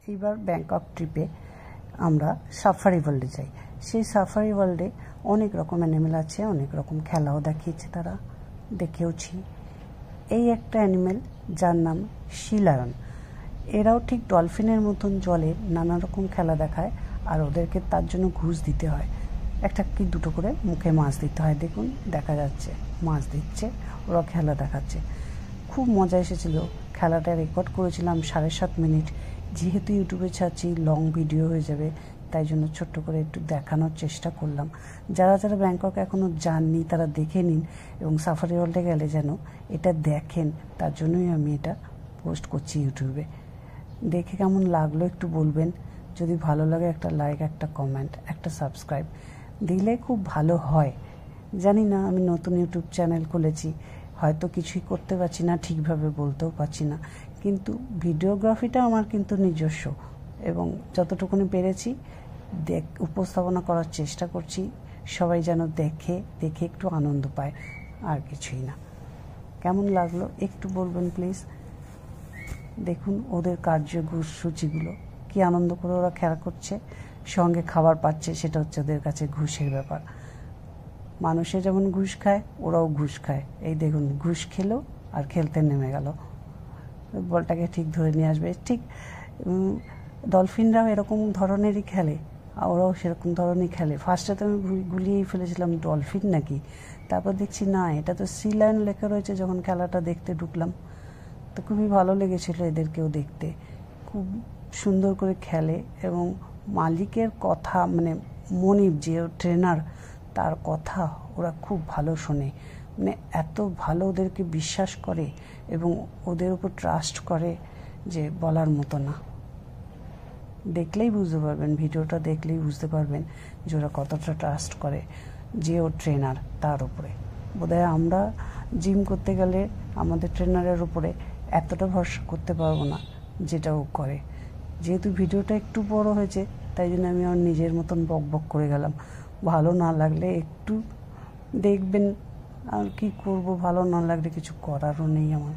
এইবার ব্যাংকক ট্রিপে আমরা সাফারি ওয়ার্ল্ডে যাই। সেই সাফারি ওয়ার্ল্ডে অনেক রকম অ্যানিমেল আছে, অনেক রকম খেলাও দেখিয়েছে, তারা দেখেওছি। এই একটা অ্যানিমেল যার নাম সি লায়ন। এরাও ঠিক ডলফিনের মতন জলে নানা রকম খেলা দেখায়, আর ওদেরকে তার জন্য ঘুষ দিতে হয়। একটা কি দুটো করে মুখে মাছ দিতে হয়। দেখুন দেখা যাচ্ছে মাছ দিচ্ছে, ওরা খেলা দেখাচ্ছে। খুব মজা এসেছিল। খেলাটা রেকর্ড করেছিলাম 7.5 মিনিট। যেহেতু ইউটিউবে ছাড়ছি লং ভিডিও হয়ে যাবে, তাই জন্য ছোট্ট করে একটু দেখানোর চেষ্টা করলাম। যারা যারা ব্যাংকক এখনও যাননি তারা দেখে নিন, এবং সাফারি ওয়ার্ল্ডে গেলে যেন এটা দেখেন, তার জন্যই আমি এটা পোস্ট করছি ইউটিউবে। দেখে কেমন লাগলো একটু বলবেন। যদি ভালো লাগে একটা লাইক, একটা কমেন্ট, একটা সাবস্ক্রাইব দিলে খুব ভালো হয়। জানি না, আমি নতুন ইউটিউব চ্যানেল খুলেছি, হয়তো কিছুই করতে পারছি না, ঠিকভাবে বলতেও পারছি না, কিন্তু ভিডিওগ্রাফিটা আমার কিন্তু নিজস্ব, এবং যতটুকুনি পেরেছি উপস্থাপনা করার চেষ্টা করছি। সবাই যেন দেখে একটু আনন্দ পায়, আর কিছুই না। কেমন লাগলো একটু বলবেন প্লিজ। দেখুন ওদের কার্যসূচিগুলো, কি আনন্দ করে ওরা খেলা করছে, সঙ্গে খাবার পাচ্ছে, সেটা হচ্ছে ওদের কাছে ঘুষের ব্যাপার। মানুষে যেমন ঘুষ খায়, ওরাও ঘুষ খায়। এই দেখুন ঘুষ খেলো আর খেলতে নেমে গেল, বলটাকে ঠিক ধরে নিয়ে আসবে। ঠিক ডলফিনরাও এরকম ধরনেরই খেলে, আর ওরাও সেরকম ধরনেরই খেলে। ফার্স্টে তো আমি গুলিয়েই ফেলেছিলাম ডলফিন নাকি, তারপর দেখছি না, এটা তো সি লায়ন লেখা রয়েছে। যখন খেলাটা দেখতে ঢুকলাম তো খুবই ভালো লেগেছিলো এদেরকেও দেখতে। খুব সুন্দর করে খেলে, এবং মালিকের কথা, মানে মনিব যে ট্রেনার, তার কথা ওরা খুব ভালো শোনে। মানে এত ভালো ওদেরকে বিশ্বাস করে এবং ওদের উপর ট্রাস্ট করে যে বলার মতো না। দেখলেই বুঝতে পারবেন, ভিডিওটা দেখলেই বুঝতে পারবেন যে ওরা কতটা ট্রাস্ট করে যে ও ট্রেনার তার উপরে। বোধহয় আমরা জিম করতে গেলে আমাদের ট্রেনারের উপরে এতটা ভরসা করতে পারবো না যেটা ও করে। যেহেতু ভিডিওটা একটু বড় হয়েছে, তাই জন্য আমি আমার নিজের মতন বক করে গেলাম। ভালো না লাগলে একটু দেখবেন, আর কি করব, ভালো না লাগলে কিছু করারও নেই আমার।